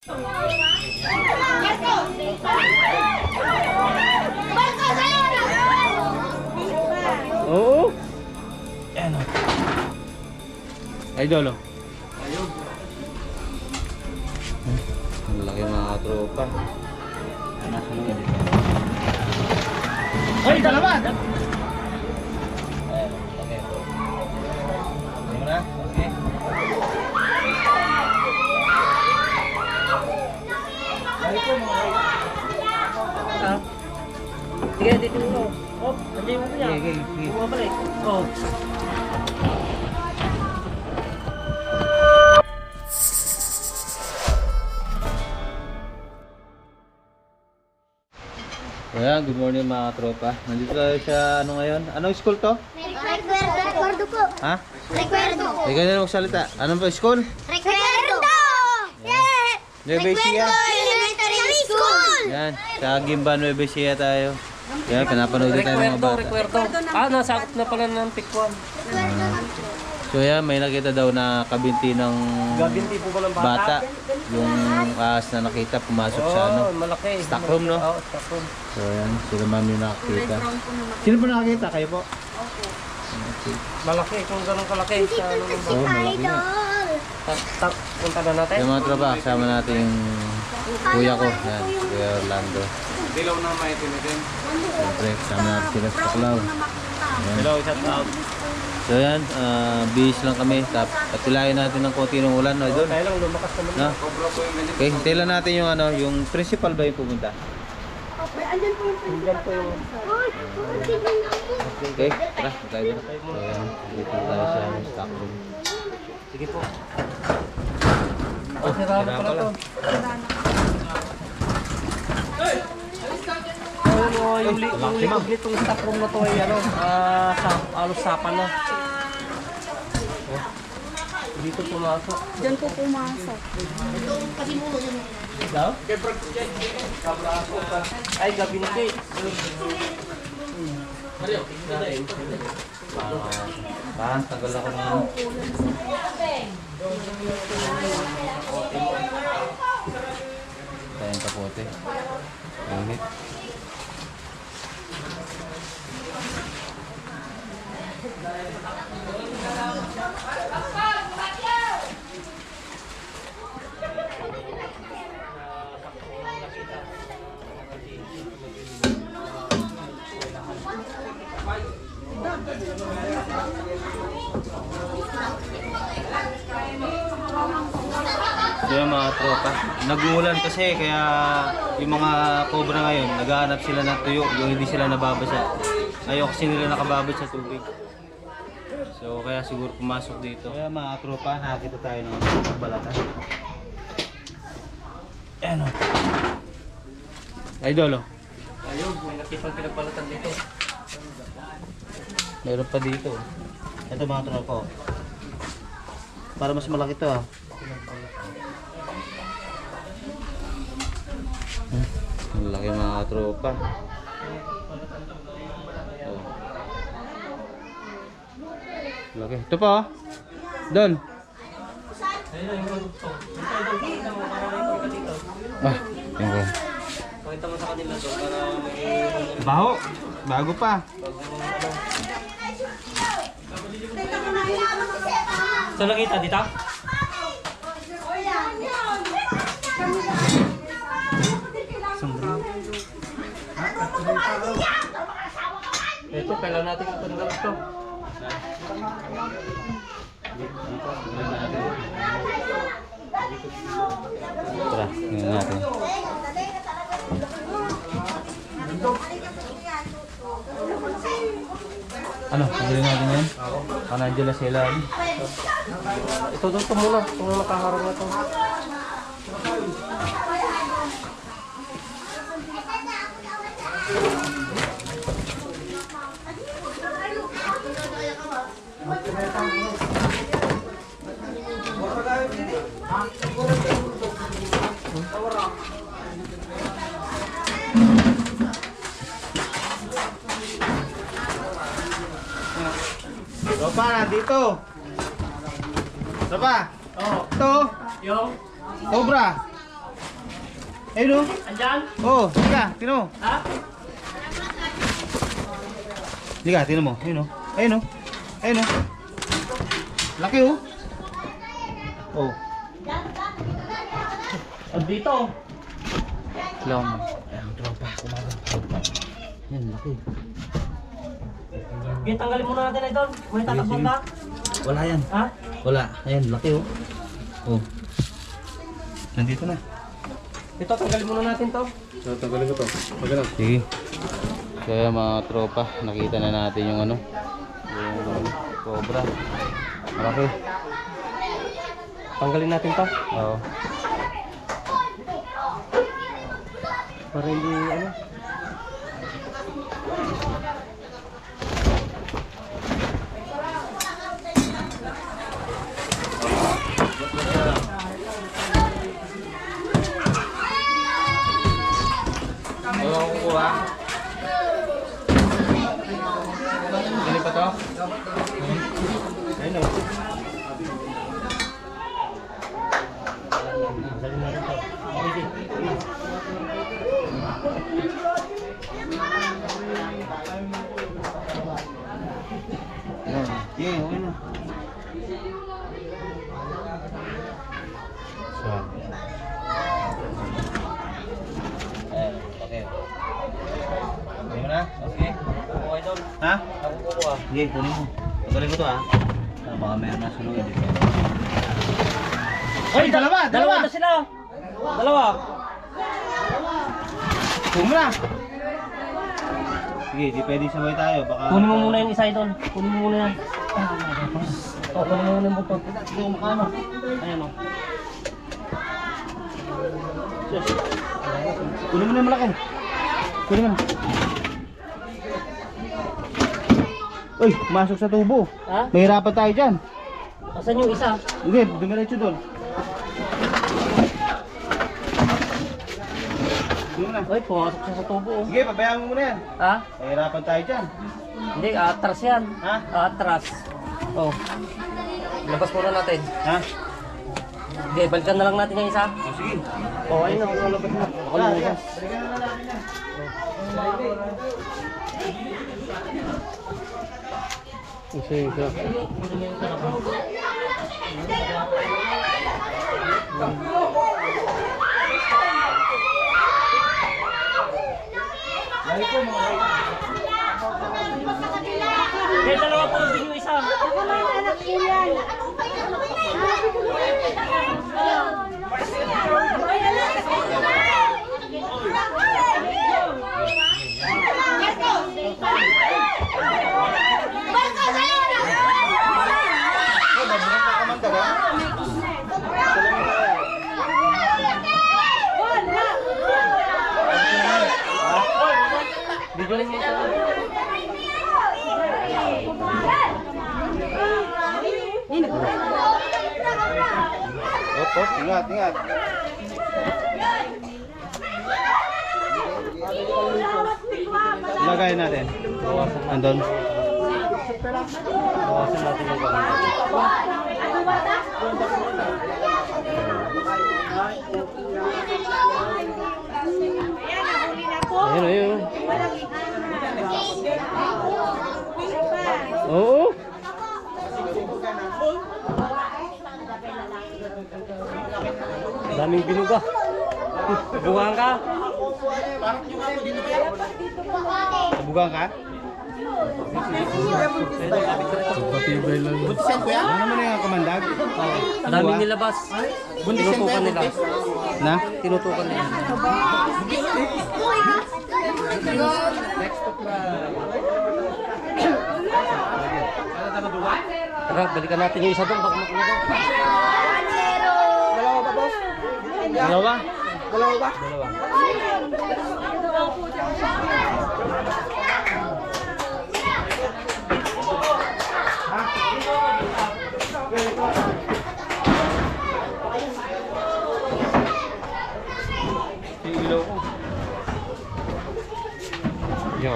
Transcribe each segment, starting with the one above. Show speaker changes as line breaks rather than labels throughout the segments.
Oo. Ayan o. Idol o. Ang laki mga tropa. Hoy, dalaman! Ayan, laki. Hindi mo na? Okay.
Sige, dito mo. Oh, nandiyan mo niya. Bumabalik. Oh.
Ayan, good morning mga tropa. Nandito tayo sa ano ngayon? Anong school to?
Recuerdo po.
Ha?
Recuerdo.
Ikaw na magsalita. Anong ba school?
Recuerdo. Yeah.
Nueva Ecija.
Elementary School.
Yan, sa Gimba Nueva Ecija tayo. Yan, pinapanood din tayo ng mga bata.
Recuerdo. Nasakop na pala ng pikwan.
So yan, may nakita daw na kabinti ng
Gabinti po ba ng
bata. Yung ahas na nakita pumasok sa ano.
Malaki.
Stock room, no?
Oo, stock room.
So yan, sila mami nakakita. Sino po nakakita? Kayo po?
Malaki, kung ganun kalaki. Sa ano ng
Oo, malaki na.
Punta na natin.
Yung mga tropa, kasama natin yung kuya ko. Yan, Kuya Orlando.
Dilaw na maitim din.
Siyempre, kasama natin sila sa Tuklaw.
Hello, shout out.
So yan, bihis lang kami. Patilayan natin ng konti ng ulan. No, idol?
Kaya lang, lumakas naman.
No?
Cobra po yung ganyan.
Okay, hintayin lang natin yung ano, yung principal ba yung pumunta?
Diyan po yung...
Okay, tara, tayo na. So yan, dito tayo sa stock room.
Sige po. Oh, sira na pala to. Yung likod nitong stock room na to ay ano, alos sapan na. Dito pumasok.
Diyan po pumasok.
Daw? Ay, gabinti.
Tagal ako na. Tayo yung kapote. Init. So yung mga tropa, nag-uulan kasi kaya yung mga cobra ngayon, naghahanap sila ng tuyo, yung hindi sila nababasa. Ayaw kasi nila nakababad sa tubig. So kaya siguro pumasok dito. Kaya mga tropa, nakakita tayo ng balatan. Ayan o. Idol o.
Ayun, may nakipang pinagbalatan dito.
Meron pa dito. Ito mga tropa o. Para mas malaki to ah. Ang laki mga tropa. Oh. Laki. Ito pa oh. Doon. Ah, yun ko.
Pakita mo sa kanila doon para may...
Baho. Bago pa.
Saan nakita dito? Ito, kailan natin itanggal ito?
Tara, tingnan natin. Ano? Pagdali natin yan? Nandiyan na sila.
Ito doon ito muna, itong nakaharap na ito.
Tropa, nandito. Tropa.
Oh,
Ito.
yung
Cobra. Ayun o.
Andyan?
Oh, sige, tino mo.
Ha?
Sige, tino mo. Ayun o. Ayun o. Ayun o. Laki o. Oh.
Dito.
Lang. Ayan, tropa. Kumaga. Yan, laki.
Okay, tanggalin muna natin ito. May tatakbong ka?
Wala yan.
Ha?
Wala. Ayan, laki o. Oh. Nandito na.
Ito, tanggalin muna natin to.
Tanggalin ko to. Maganda.
Sige. Kaya mga tropa, nakita na natin yung ano, yung cobra. Malaki.
Tanggalin natin to.
Oo.
Para hindi ano.
Wala ko kukuha. Galing pa to? Ayun o.
Tanggalin natin to. Okay.
Sige, okay na. So. Ayan, okay. Okay mo na?
Okay. Okay doon.
Ha?
Ako kukuha.
Sige, kunin mo. Pagaling ko to ha. Baka meron na sunod.
Ay,
dalawa!
Dalawa na sila. Dalawa.
Kunin mo na! Sige, di pwede sabay tayo. Baka...
Kunin mo muna yung isa doon. Kunin mo muna yan. Oh, kunin mo muna yung buto.
Hindi ko makano.
Ayan o.
Kunin mo na yung malaki. Kunin mo na. Uy, pumasok sa tubo.
Ha?
Mahirapan tayo dyan.
Asan yung isa?
Sige, dumiretso doon. Kunin mo na.
Ay, pumasok siya sa tubo. Oh.
Sige, pabayaan mo muna yan.
Ha?
Mahirapan tayo dyan.
Hindi, atras yan.
Ha?
Atras. Oh. Labas muna natin.
Ha?
Sige, balikan na lang natin yung isa.
O, sige.
Oh, ayun na. Labas na. Ako
Wala,
lumabas.
balikan na natin yan.
Sige. Kaya dalawa po din yung isa.
Ako may anak ko yan.
Video lang yung isa.
Op, op, ingat, ingat. Ilagay natin. Andun.
Bawasan natin yung gano'n. Ayun, ayun. Oo. Daming binuga. Bubuhan ka?
Bugang ka?
Patibay lang.
Ano naman yung kamandag?
Daming nilabas. Tinutukan nila.
Na?
Tinutukan nila. Tara, balikan natin yung isa doon. Baka makuha doon.
Dalawa pa, boss?
Dalawa?
Dalawa ba?
Dalawa.
Yung ilaw ko.
Yo.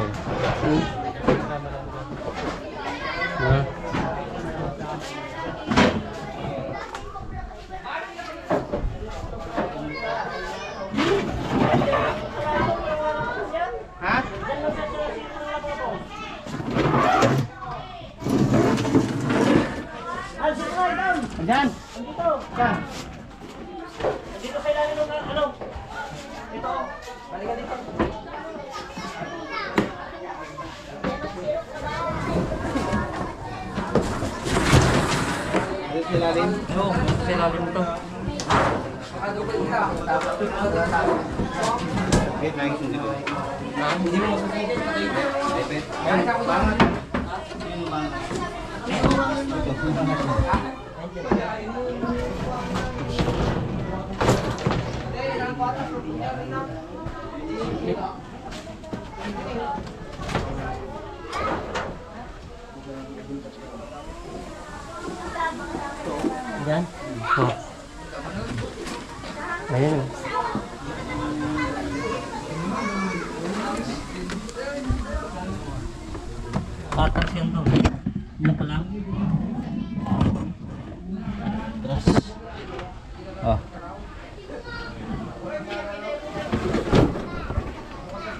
Ha? Diyan! Dito! Diyan! Dito sa ilalim ng ano? Dito! Balik ka dito!
Dito sa ilalim.
Oo, sa ilalim to.
Wait, nakikita ko dito.
Hindi mo masasayin.
Ipit. Bangat. Sino bangat?
Diyan? Oo. Ayan o. Patas yan to. Ano pa lang?
Atras. Oh.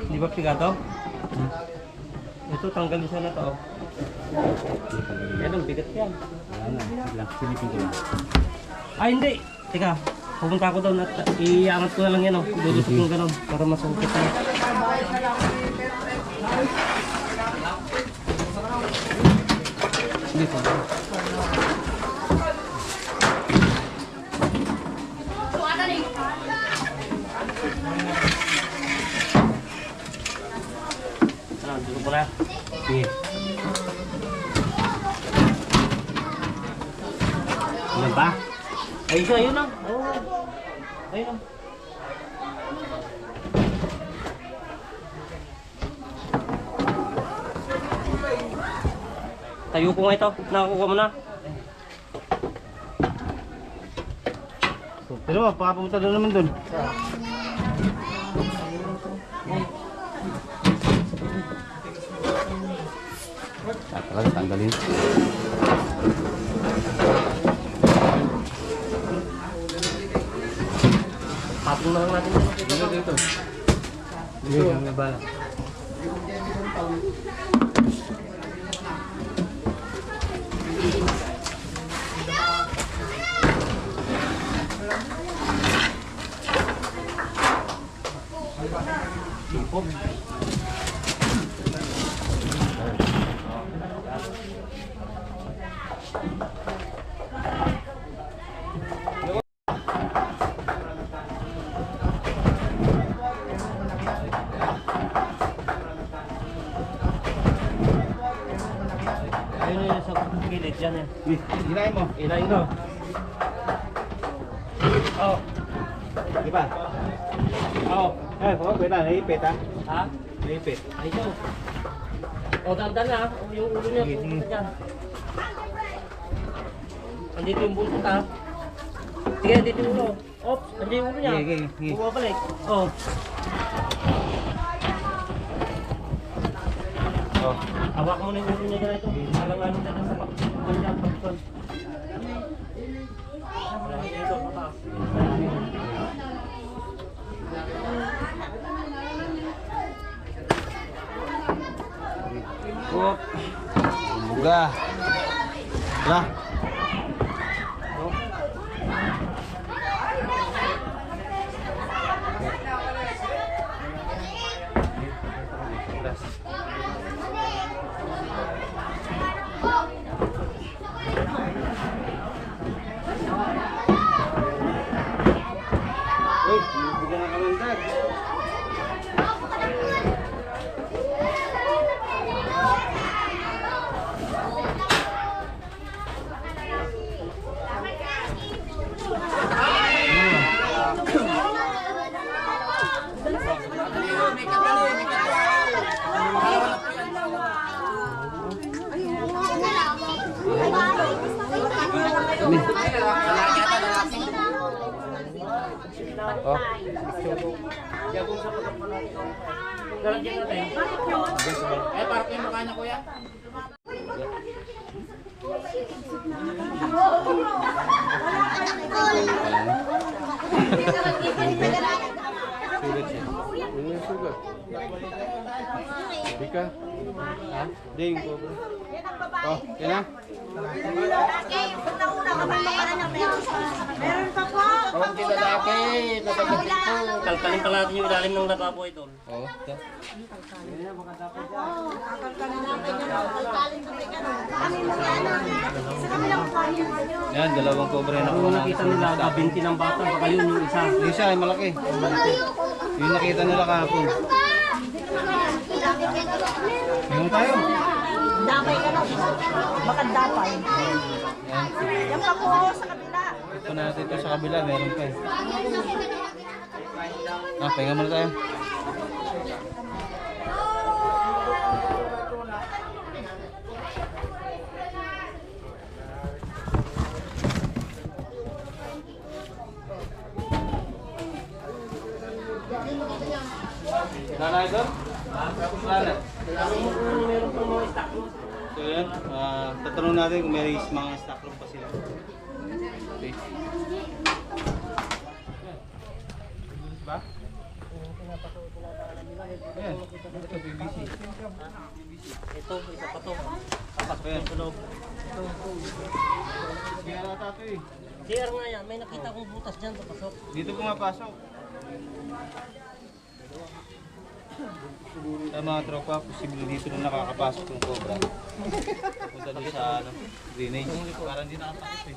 Di ba pigado? Ito tanggalin sana to. Yan ang bigat yan.
Wala na. Lang. Silipin ko lang.
Ay hindi! Teka, pupunta ako doon at iangat ko na lang yan o. Dulusot yung gano'n para masungkit na.
Dito.
Ano, dito ko na.
Sige. Ano ba?
Ay, isa, ayun na. Oo. Ayun na. Tayo ko nga ito. Nakakuha mo na.
Pero papunta doon naman doon. Talaga tanggalin.
Patong na lang natin dito.
Dito dito. Dito ang bala.
Ayun na yun sa gilid. Yan yan.
Ginain mo.
Ilayin ko. Oo.
Di ba?
Oo.
Eh, pwede na. Naipit ha.
Ha?
Naipit.
Ay, ito. O, dandan na. O, yung ulo niya.
Sige, sige.
Pupunta dyan. Andito yung buntot ha. Sige, andito yung ulo. Oops, andito yung ulo niya.
Sige, sige, sige.
Bumabalik. Oo.
Oh.
Hawak mo na yung ulo niya ganito. Alanganin na lang sa pakpan niya. Pakpan. Dito, pataas.
Wop. Buga. Lah. Uy, bigyan na kamandag. Oh.
Lalagyan natin.
Eh, para kayo mukha niya, kuya.
Sulit
Ano yung sugat? Hindi ka?
Ha? Hindi, yung cobra.
Oh, yan na.
Meron pa po.
Kalkalin pala natin yung ilalim ng lababo ito.
Oo.
Yan, dalawang cobra yung nakuha
Kung
natin.
nakita nila, gabinti ng bata, baka yun yung isa.
Yung isa ay malaki. Yung nakita nila kahapon. Tingnan tayo.
Dapay ka lang. Baka dapay.
Yan.
Yan pa po sa kabila.
Ito natin ito sa kabila, meron pa eh. Pahinga muna tayo. Nanay doon? Nanay.
Meron pong mga stock mo.
So yan, tatanong natin kung may mga stock room pa sila. Okay. Ba? Ayan, ito BBC.
Ito, isa pa to.
Ayan.
Sa loob.
Kaya nata ito eh.
CR nga yan, may nakita akong butas dyan, papasok.
Dito pumapasok. Sa mga tropa, posible dito na nakakapasok yung cobra. Punta doon sa drainage. Parang hindi nakapasok eh.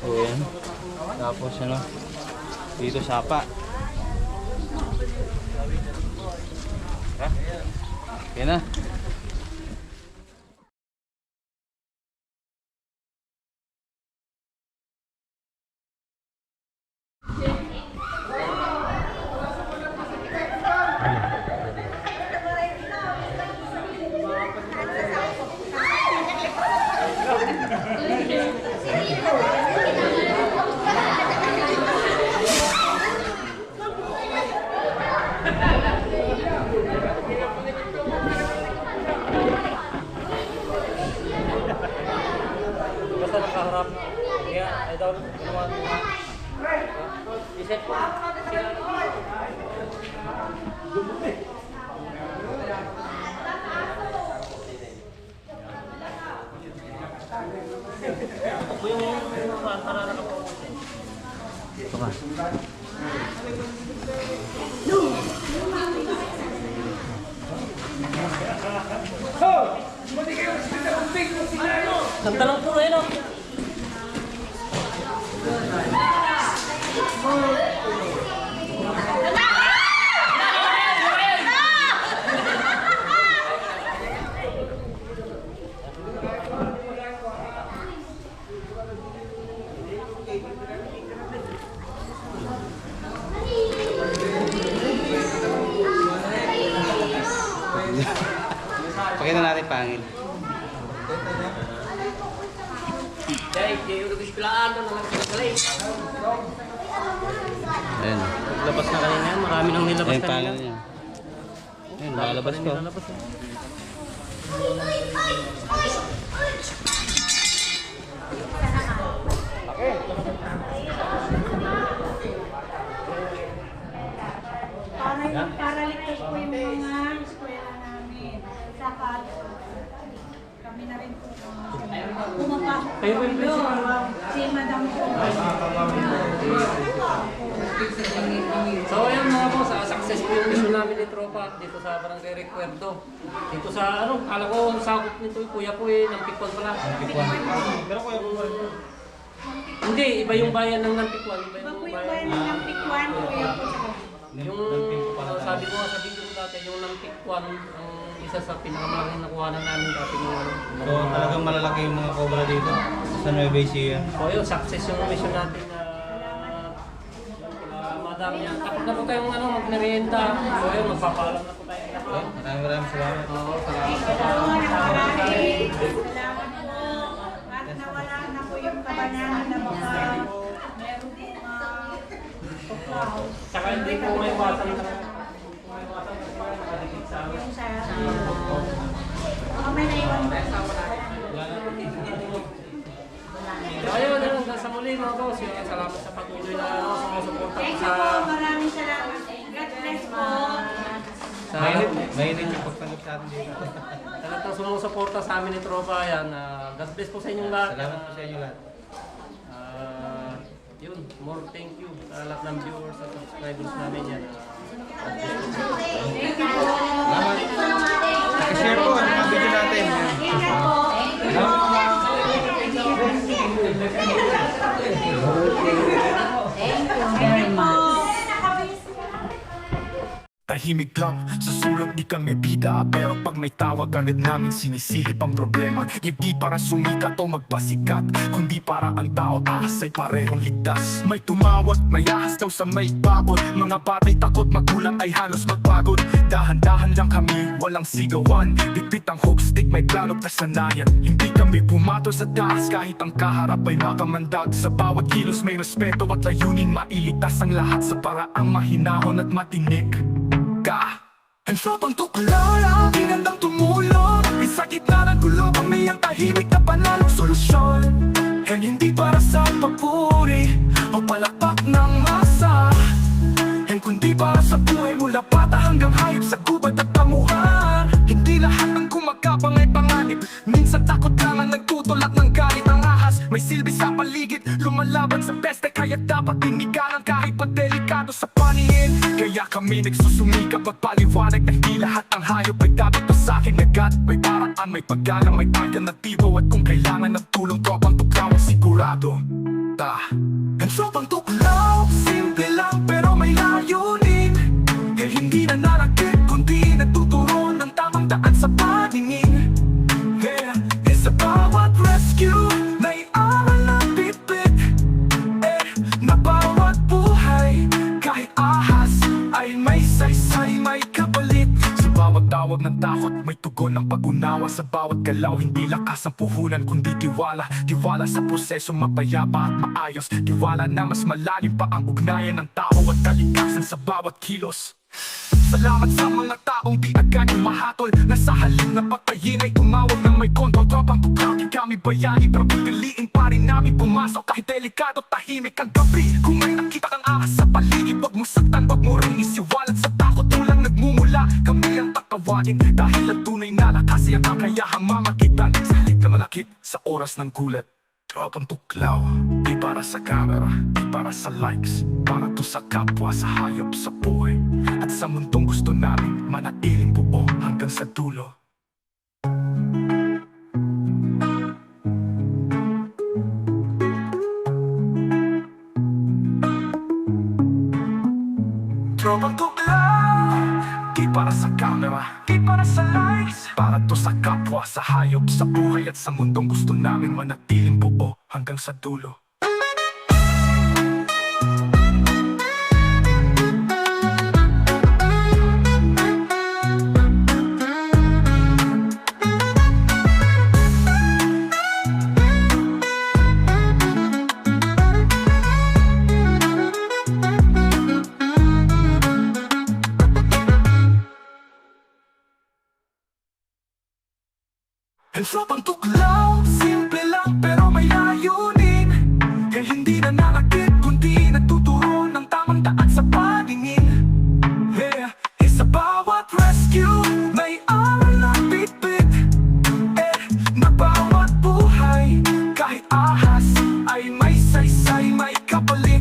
So yan. Tapos ano, dito sapa. Ha? Yan na.
Basta nakaharap. Kaya, ay daw, ginawa. Iset po. Ako yung para na po.
Ito ka.
Ganda lang po eh, no?
Pakita natin pangil. Ayan.
Labas na kanina yan, marami nang nilabas
Ayan
kanina.
pangil niya. Ayan, lalabas ko.
Nilalabas, eh.
Para ligtas po yung mga eskwela namin. Saka kami na rin po pumapasok.
Kayo po yung principal, ma'am.
Si Madam po.
So ayan mga boss, success po yung mission namin ni Tropa dito sa Barangay Recuerdo. Dito sa ano, kala ko ang sakop nito yung kuya po eh, ng Pikwan pala.
Pero kuya po.
Hindi, iba yung bayan ng Nantikwan. Iba
Iba
yung
po yung
bayan.
bayan ng Nampikwan. Kuya po sa
Yung sabi ko nga sa video ko dati, yung Nantikwan, ang isa sa pinakamalaking nakuhanan namin dati yung ano.
So talagang malalaki yung mga cobra dito sa Nueva Ecija.
So yun, success yung mission natin na madami yan. Tapos na po tayong ano, magmerienda. So yun, magpapaalam na po tayo.
Maraming salamat.
Oo, salamat.
Salamat po. At nawala na po yung kabanahan na baka meron po tuklaw.
Tsaka hindi po may iwasan na nakadikit sa amin.
Yung sa... Baka may naiwan po.
Mainit yung pagtanggap sa atin dito.
Talagang sumusuporta sa amin ni Tropa. Yan. God bless po sa inyong lahat.
Salamat po sa inyo lahat.
Yun, more thank you sa lahat ng viewers at subscribers namin yan.
Salamat. Share po ang mga video natin.
Tahimik lang, sa sulat di kami bida. Pero pag may tawag agad namin sinisilip ang problema. Hindi para sumikat o magpasikat, kundi para ang tao ahas ay parehong ligtas. May tumawag, may ahas daw sa may babot. Mga batay takot, magulang ay halos magpagod. Dahan-dahan lang kami, walang sigawan. Bitbit ang hook stick, may plano kasanayan. Hindi kami pumato sa taas kahit ang kaharap ay makamandag. Sa bawat kilos may respeto at layunin, mailigtas ang lahat sa paraang mahinahon at matinik. Ang tropang tuklaw lang, inandang tumulong. Sa gitna ng gulo, kami ang tahimik na panalong solusyon. And hindi para sa papuri o palakpak ng masa, and kundi para sa buhay mula bata hanggang hayop sa gubat at pamuhan. Hindi lahat ng kumakapang ay panganib, minsan takot lang ang nagtutulak ng galit. Ang ahas may silbi sa paligid, lumalaban sa peste, kaya dapat tinigalan kahit pa delikado sa paningin. Kaya kami nagsusumikap at paliwanag na hindi lahat ng hayop ay dapat pa sa akin agad. May paraan, may paggalang, may alternatibo, at kung kailangan ng tulong, tropang tuklaw ang sigurado. Ang tropang tuklaw, simple lang pero may layunin. Kaya hindi na nanakit, kundi nagtuturo ng tamang daan sa paningin. Sa bawat rescue, may aral na bitbit. Na bawat buhay, kahit ahas, ay may saysay, may kapalit. Sa bawat tawag ng takot, may tugon ng pag-unawa. Sa bawat galaw, hindi lakas ang puhunan, kundi tiwala. Tiwala sa proseso, mapayapa at maayos. Tiwala na mas malalim pa ang ugnayan ng tao at kalikasan sa bawat kilos. Salamat sa mga taong di agad umahatol, na sa halip na patayin ay tumawag ng may kontrol. Tropang tuklaw, di kami bayani, pero pipiliin pa rin namin pumasok kahit delikado, tahimik ang gabi. Kung may nakita kang ahas sa paligid, wag mo saktan, wag mo rin isiwalat sa takot. Tulang nagmumula, kami ang tatawagin, dahil ang tunay na lakas ay ang kakayahang mamagitan sa halip na malakit sa oras ng gulat. Tropang tuklaw, di para sa camera, di para sa likes, para to sa kapwa, sa hayop, sa buhay, at sa mundong gusto namin manatiling buo hanggang sa dulo. Tropang tuklaw, di para sa camera, di para sa likes, para to sa kapwa, sa hayop, sa buhay, at sa mundong gusto namin manatiling buo hanggang sa dulo. Ang tropang tuklaw, simple lang pero may layunin. Kaya hindi na nanakit, kundi nagtuturo ng tamang daan sa paningin. Sa bawat rescue, may aral na bitbit. Na bawat buhay, kahit ahas, ay may saysay, may kapalit.